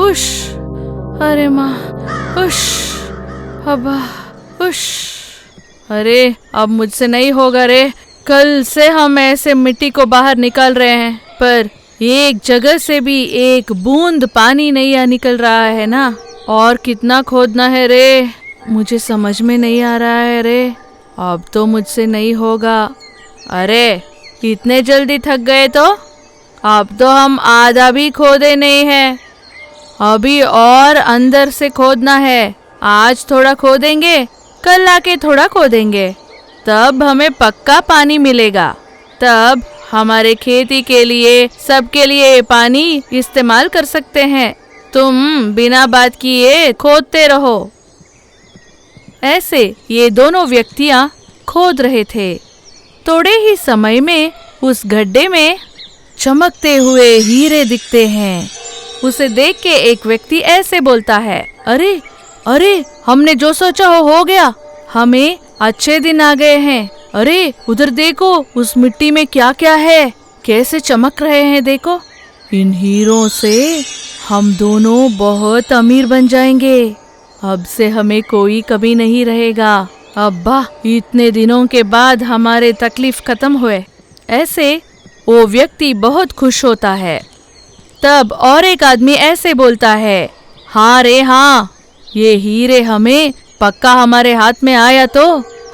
उश, अरे माँ, उश, अब्बा, उश। अरे अब मुझसे नहीं होगा रे। कल से हम ऐसे मिट्टी को बाहर निकाल रहे हैं, पर एक जगह से भी एक बूंद पानी नहीं निकल रहा है ना। और कितना खोदना है रे, मुझे समझ में नहीं आ रहा है रे। अब तो मुझसे नहीं होगा। अरे इतने जल्दी थक गए तो? अब तो हम आधा भी खोदे नहीं है, अभी और अंदर से खोदना है। आज थोड़ा खोदेंगे, कल आके थोड़ा खोदेंगे, तब हमें पक्का पानी मिलेगा। तब हमारे खेती के लिए, सबके लिए पानी इस्तेमाल कर सकते हैं। तुम बिना बात किए खोदते रहो। ऐसे ये दोनों व्यक्तियां खोद रहे थे। थोड़े ही समय में उस गड्ढे में चमकते हुए हीरे दिखते हैं। उसे देख के एक व्यक्ति ऐसे बोलता है, अरे अरे, हमने जो सोचा हो गया। हमें अच्छे दिन आ गए हैं। अरे उधर देखो, उस मिट्टी में क्या क्या है, कैसे चमक रहे हैं देखो। इन हीरों से हम दोनों बहुत अमीर बन जाएंगे। अब से हमें कोई कमी नहीं रहेगा। अब्बा, इतने दिनों के बाद हमारे तकलीफ खत्म हुए। ऐसे वो व्यक्ति बहुत खुश होता है। तब और एक आदमी ऐसे बोलता है, हाँ रे हाँ, ये हीरे हमें पक्का हमारे हाथ में आया तो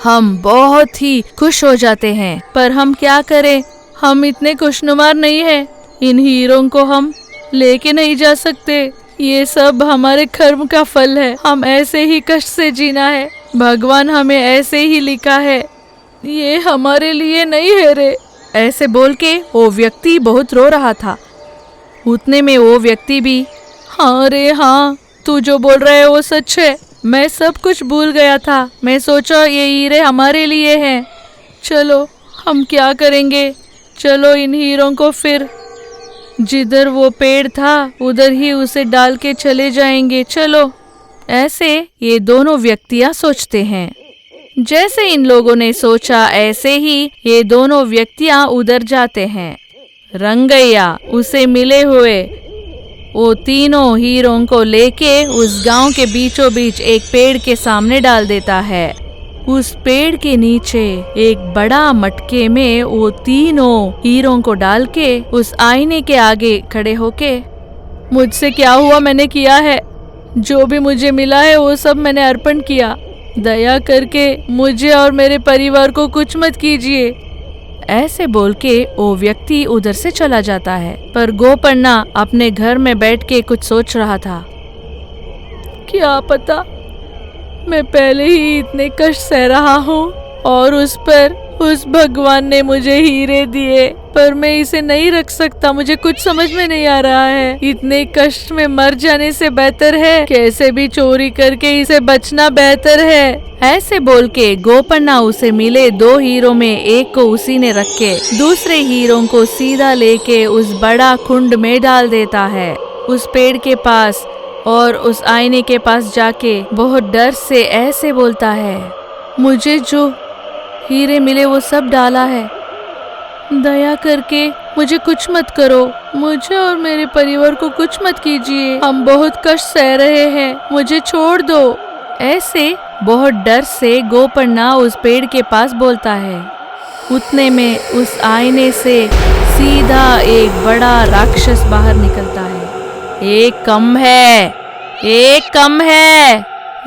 हम बहुत ही खुश हो जाते हैं। पर हम क्या करें, हम इतने खुशनुमा नहीं हैं। इन हीरों को हम लेके नहीं जा सकते। ये सब हमारे कर्म का फल है। हम ऐसे ही कष्ट से जीना है। भगवान हमें ऐसे ही लिखा है, ये हमारे लिए नहीं है रे। ऐसे बोल के वो व्यक्ति बहुत रो रहा था। उतने में वो व्यक्ति भी, हाँ रे हाँ, तू जो बोल रहा है वो सच है। मैं सब कुछ भूल गया था। मैं सोचा ये हीरे हमारे लिए हैं। चलो हम क्या करेंगे, चलो इन हीरों को फिर जिधर वो पेड़ था उधर ही उसे डाल के चले जाएंगे। चलो। ऐसे ये दोनों व्यक्तियां सोचते हैं। जैसे इन लोगों ने सोचा, ऐसे ही ये दोनों व्यक्तियां उधर जाते हैं। रंगैया उसे मिले हुए वो तीनों हीरों को लेके उस गांव के बीचों बीच एक पेड़ के सामने डाल देता है। उस पेड़ के नीचे एक बड़ा मटके में वो तीनों हीरों को डाल के उस आईने के आगे खड़े होके, मुझसे क्या हुआ मैंने किया है, जो भी मुझे मिला है वो सब मैंने अर्पण किया। दया करके मुझे और मेरे परिवार को कुछ मत कीजिए। ऐसे बोल के वो व्यक्ति उधर से चला जाता है। पर गोपन्ना अपने घर में बैठ के कुछ सोच रहा था। क्या पता, मैं पहले ही इतने कष्ट सह रहा हूँ और उस पर उस भगवान ने मुझे हीरे दिए, पर मैं इसे नहीं रख सकता। मुझे कुछ समझ में नहीं आ रहा है। इतने कष्ट में मर जाने से बेहतर है कैसे भी चोरी करके इसे बचना बेहतर है। ऐसे बोल के गोपन्ना उसे मिले दो हीरो में एक को उसी ने रख के दूसरे हीरो को सीधा लेके उस बड़ा कुंड में डाल देता है, उस पेड़ के पास। और उस आईने के पास जाके बहुत डर से ऐसे बोलता है, मुझे जो हीरे मिले वो सब डाला है। दया करके मुझे कुछ मत करो। मुझे और मेरे परिवार को कुछ मत कीजिए। हम बहुत कष्ट सह रहे हैं, मुझे छोड़ दो। ऐसे बहुत डर से गोपन्ना उस पेड़ के पास बोलता है। उतने में उस आईने से सीधा एक बड़ा राक्षस बाहर निकलता है। एक कम है, एक कम है,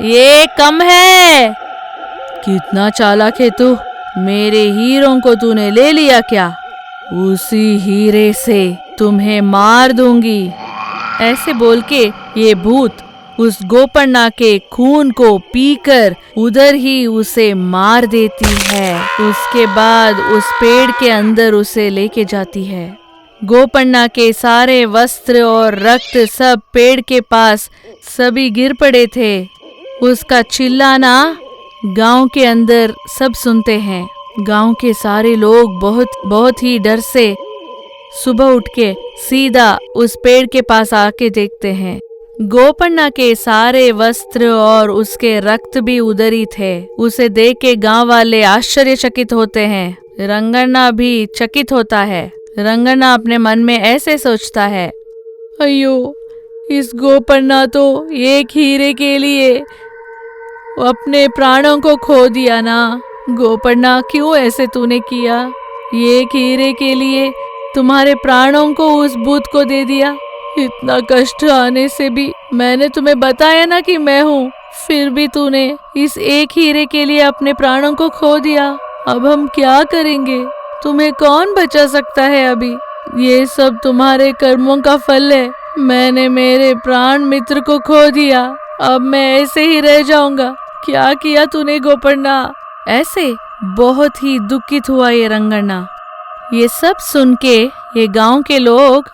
ये कम है। कितना चालाक है तू, मेरे हीरों को तूने ले लिया क्या? उसी हीरे से तुम्हें मार दूंगी। ऐसे बोल के ये भूत उस गोपन्ना के खून को पीकर उधर ही उसे मार देती है। उसके बाद उस पेड़ के अंदर उसे लेके जाती है। गोपन्ना के सारे वस्त्र और रक्त सब पेड़ के पास सभी गिर पड़े थे। उसका चिल्लाना गांव के अंदर सब सुनते हैं। गांव के सारे लोग बहुत ही डर से सुबह उठ के सीधा उस पेड़ के पास आके देखते हैं। गोपन्ना के सारे वस्त्र और उसके रक्त भी उधर ही थे। उसे देख के गांव वाले आश्चर्यचकित होते हैं। रंगन्ना भी चकित होता है। रंगन्ना अपने मन में ऐसे सोचता है, अयो, इस गोपन्ना तो एक हीरे के लिए अपने प्राणों को खो दिया ना। गोपन्ना, क्यों ऐसे तूने किया? एक हीरे के लिए तुम्हारे प्राणों को उस भूत को दे दिया। इतना कष्ट आने से भी मैंने तुम्हें बताया ना कि मैं हूँ, फिर भी तूने इस एक हीरे के लिए अपने प्राणों को खो दिया। अब हम क्या करेंगे? तुम्हें कौन बचा सकता है अभी? ये सब तुम्हारे कर्मों का फल है। मैंने मेरे प्राण मित्र को खो दिया, अब मैं ऐसे ही रह जाऊंगा। क्या किया तूने गोपन्ना? ऐसे बहुत ही दुखित हुआ ये रंगन्ना। ये सब सुन के ये गांव के लोग,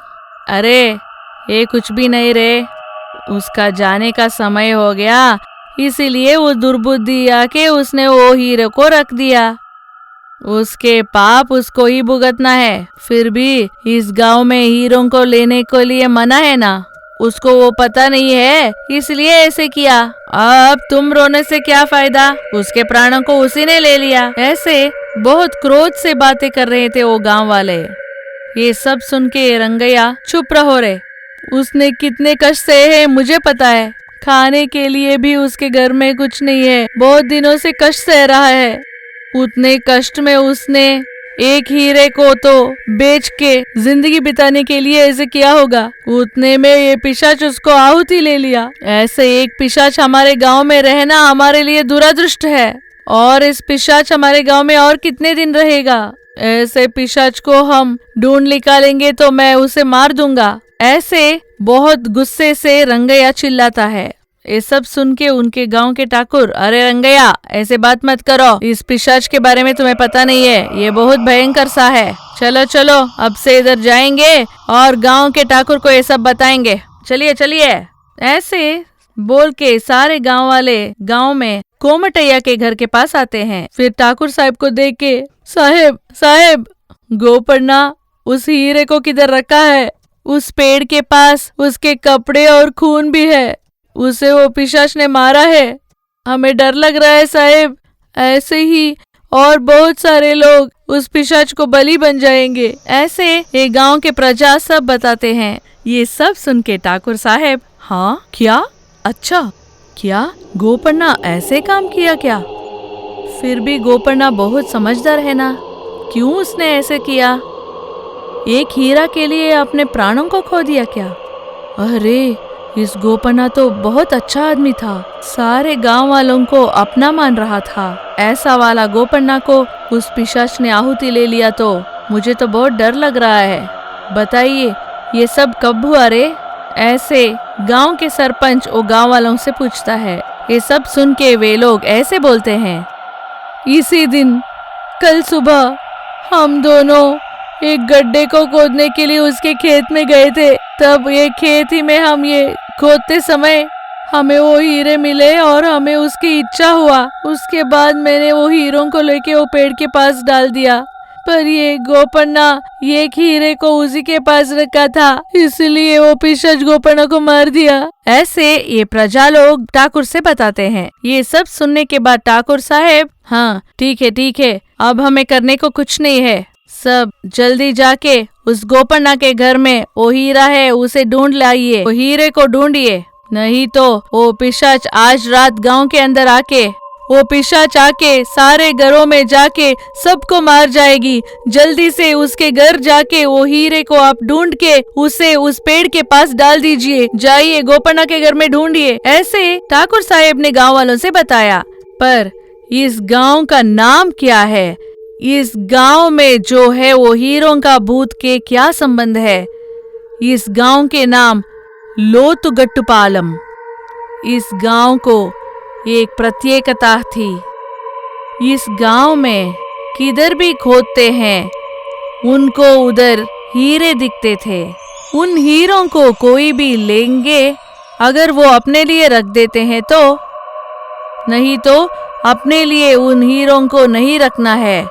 अरे ये कुछ भी नहीं रे, उसका जाने का समय हो गया, इसीलिए वो दुर्बुद्धि आके उसने वो हीरे को रख दिया। उसके पाप उसको ही भुगतना है। फिर भी इस गांव में हीरों को लेने के लिए मना है ना, उसको वो पता नहीं है, इसलिए ऐसे किया। अब तुम रोने से क्या फायदा? उसके प्राणों को उसी ने ले लिया। ऐसे बहुत क्रोध से बातें कर रहे थे वो गांव वाले। ये सब सुन के रंगैया चुप रहो रे। उसने कितने कष्ट सहे हैं मुझे पता है। खाने के लिए भी उसके घर में कुछ नहीं है, बहुत दिनों से कष्ट सह रहा है। उतने कष्ट में उसने एक हीरे को तो बेच के जिंदगी बिताने के लिए ऐसे किया होगा। उतने में ये पिशाच उसको आहुति ले लिया। ऐसे एक पिशाच हमारे गांव में रहना हमारे लिए दुरादृष्ट है, और इस पिशाच हमारे गांव में और कितने दिन रहेगा? ऐसे पिशाच को हम ढूंढ निकालेंगे तो मैं उसे मार दूंगा। ऐसे बहुत गुस्से से रंगैया चिल्लाता है। ये सब सुन के उनके गांव के ठाकुर, अरे रंगैया ऐसे बात मत करो, इस पिशाच के बारे में तुम्हें पता नहीं है, ये बहुत भयंकर सा है। चलो चलो अब से इधर जाएंगे और गांव के ठाकुर को ये सब बताएंगे। चलिए चलिए। ऐसे बोल के सारे गांव वाले गांव में कोमटैया के घर के पास आते हैं। फिर ठाकुर साहब को देख के, साहेब साहेब, गोपन्ना उस हीरे को किधर रखा है? उस पेड़ के पास उसके कपड़े और खून भी है, उसे वो पिशाच ने मारा है। हमें डर लग रहा है साहेब, ऐसे ही और बहुत सारे लोग उस पिशाच को बलि बन जाएंगे। ऐसे ये गांव के प्रजा सब बताते हैं। ये सब सुन के ठाकुर साहब, हाँ क्या? अच्छा, क्या गोपन्ना ऐसे काम किया क्या? फिर भी गोपन्ना बहुत समझदार है ना, क्यों उसने ऐसे किया? एक हीरा के लिए अपने प्राणों को खो दिया क्या? अरे इस गोपन्ना तो बहुत अच्छा आदमी था, सारे गांव वालों को अपना मान रहा था। ऐसा वाला गोपन्ना को उस पिशाच ने आहुति ले लिया तो मुझे तो बहुत डर लग रहा है। बताइए ये सब कब हुआ रे? ऐसे गांव के सरपंच वो गांव वालों से पूछता है। ये सब सुन के वे लोग ऐसे बोलते हैं, इसी दिन कल सुबह हम दोनों एक गड्ढे को खोदने के लिए उसके खेत में गए थे। तब ये खेत ही में हम ये खोदते समय हमें वो हीरे मिले और हमें उसकी इच्छा हुआ। उसके बाद मैंने वो हीरों को लेके वो पेड़ के पास डाल दिया, पर ये गोपन्ना ये हीरे को उसी के पास रखा था, इसलिए वो पिशाच गोपन्ना को मार दिया। ऐसे ये प्रजा लोग ठाकुर से बताते हैं। ये सब सुनने के बाद ठाकुर साहेब, हाँ ठीक है, अब हमें करने को कुछ नहीं है, सब जल्दी जाके उस गोपन्ना के घर में वो हीरा है उसे ढूंढ लाइए, वो हीरे को ढूंढिए, नहीं तो वो पिशाच आज रात गांव के अंदर आके वो पिशाच आके सारे घरों में जाके सबको मार जाएगी। जल्दी से उसके घर जाके वो हीरे को आप ढूंढ के उसे उस पेड़ के पास डाल दीजिए। जाइए गोपन्ना के घर में ढूंढिए। ऐसे ठाकुर साहेब ने गांव वालों से बताया। पर इस गांव का नाम क्या है? इस गांव में जो है वो हीरों का भूत के क्या संबंध है? इस गांव के नाम लोतुगट्टुपालम। इस गांव को एक प्रत्येकता थी। इस गांव में किधर भी खोदते हैं उनको उधर हीरे दिखते थे। उन हीरों को कोई भी लेंगे अगर वो अपने लिए रख देते हैं तो, नहीं तो अपने लिए उन हीरों को नहीं रखना है।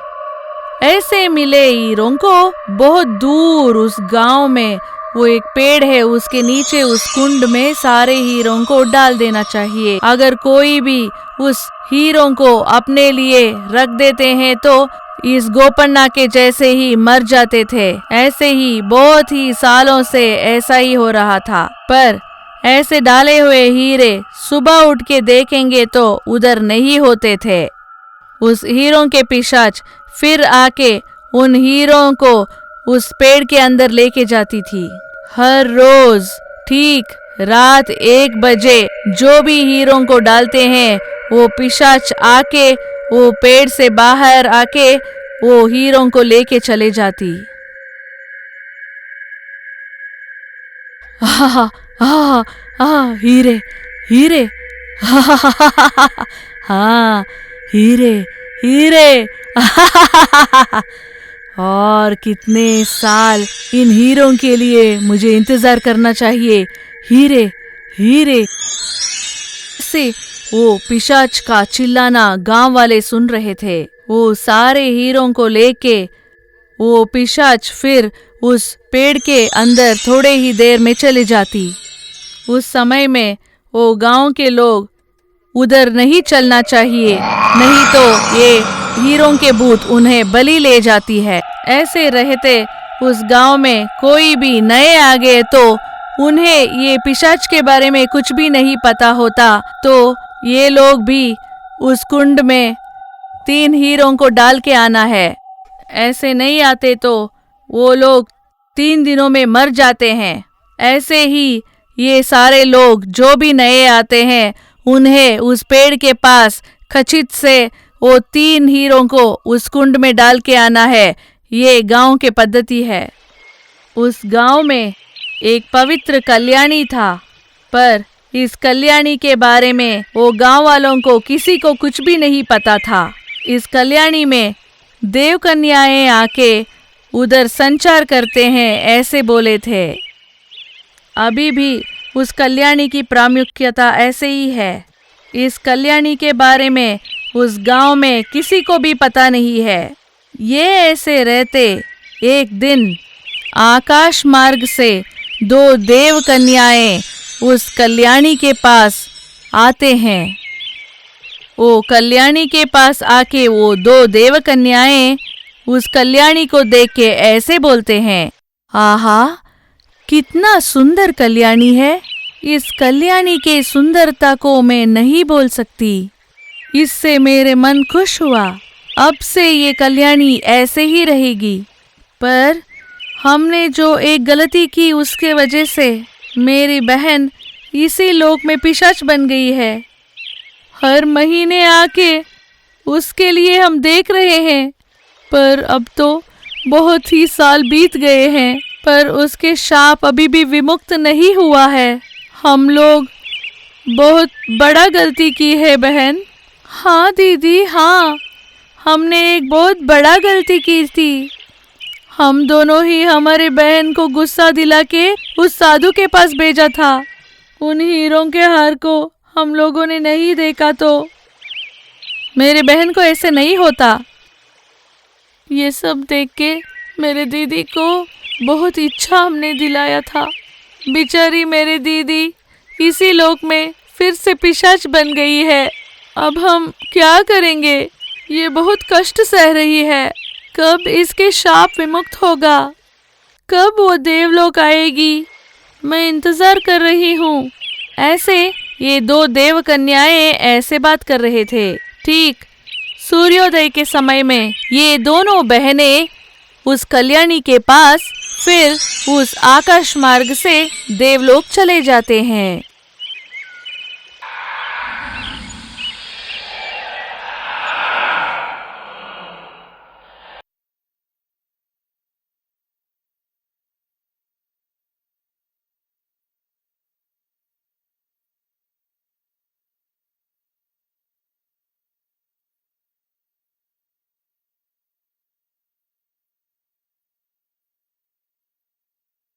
ऐसे मिले हीरों को बहुत दूर उस गांव में वो एक पेड़ है, उसके नीचे उस कुंड में सारे हीरों को डाल देना चाहिए। अगर कोई भी उस हीरों को अपने लिए रख देते हैं तो इस गोपन्ना के जैसे ही मर जाते थे। ऐसे ही बहुत ही सालों से ऐसा ही हो रहा था। पर ऐसे डाले हुए हीरे सुबह उठ के देखेंगे तो उधर नहीं होते थे। उस हीरों के पिशाच फिर आके उन हीरों को उस पेड़ के अंदर लेके जाती थी। हर रोज ठीक रात 1 बजे जो भी हीरों को डालते हैं वो पिशाच आके वो पेड़ से बाहर आके वो हीरों को लेके चले जाती। आहा, आहा, आहा, हीरे हीरे, हाँ हीरे हीरे। और कितने साल इन हीरों के लिए मुझे इंतजार करना चाहिए। हीरे हीरे से वो पिशाच का चिल्लाना गांव वाले सुन रहे थे। वो सारे हीरों को लेके वो पिशाच फिर उस पेड़ के अंदर थोड़े ही देर में चले जाती। उस समय में वो गांव के लोग उधर नहीं चलना चाहिए, नहीं तो ये हीरों के भूत उन्हें बलि ले जाती है। ऐसे रहते उस गांव में कोई भी नए आ गए तो उन्हें ये पिशाच के बारे में कुछ भी नहीं पता होता, तो ये लोग भी उस कुंड में 3 हीरों को डाल के आना है। ऐसे नहीं आते तो वो लोग 3 दिनों में मर जाते हैं। ऐसे ही ये सारे लोग जो भी नए आते हैं उन्हें उस पेड़ के पास खचित से वो 3 हीरों को उस कुंड में डाल के आना है। ये गांव के पद्धति है। उस गांव में एक पवित्र कल्याणी था, पर इस कल्याणी के बारे में वो गांव वालों को किसी को कुछ भी नहीं पता था। इस कल्याणी में देव कन्याएं आके उधर संचार करते हैं, ऐसे बोले थे। अभी भी उस कल्याणी की प्रामुख्यता ऐसे ही है। इस कल्याणी के बारे में उस गांव में किसी को भी पता नहीं है। ये ऐसे रहते एक दिन आकाश मार्ग से 2 देव कन्याएं उस कल्याणी के पास आते हैं। वो कल्याणी के पास आके वो 2 देव कन्याएं उस कल्याणी को देख के ऐसे बोलते हैं, आहा कितना सुंदर कल्याणी है। इस कल्याणी के सुंदरता को मैं नहीं बोल सकती। इससे मेरे मन खुश हुआ। अब से ये कल्याणी ऐसे ही रहेगी। पर हमने जो एक गलती की उसके वजह से मेरी बहन इसी लोक में पिशाच बन गई है। हर महीने आके उसके लिए हम देख रहे हैं, पर अब तो बहुत ही साल बीत गए हैं, पर उसके शाप अभी भी विमुक्त नहीं हुआ है। हम लोग बहुत बड़ा गलती की है बहन। हाँ दीदी, हाँ, हमने एक बहुत बड़ा गलती की थी। हम दोनों ही हमारे बहन को गुस्सा दिला के उस साधु के पास भेजा था। उन हीरों के हार को हम लोगों ने नहीं देखा तो मेरे बहन को ऐसे नहीं होता। ये सब देख के मेरे दीदी को बहुत इच्छा हमने दिलाया था। बेचारी मेरी दीदी इसी लोक में फिर से पिशाच बन गई है। अब हम क्या करेंगे? ये बहुत कष्ट सह रही है। कब इसके शाप विमुक्त होगा? कब वो देवलोक आएगी? मैं इंतजार कर रही हूँ। ऐसे ये 2 देव कन्याएं ऐसे बात कर रहे थे। ठीक सूर्योदय के समय में ये दोनों बहनें उस कल्याणी के पास फिर उस आकाश मार्ग से देवलोक चले जाते हैं।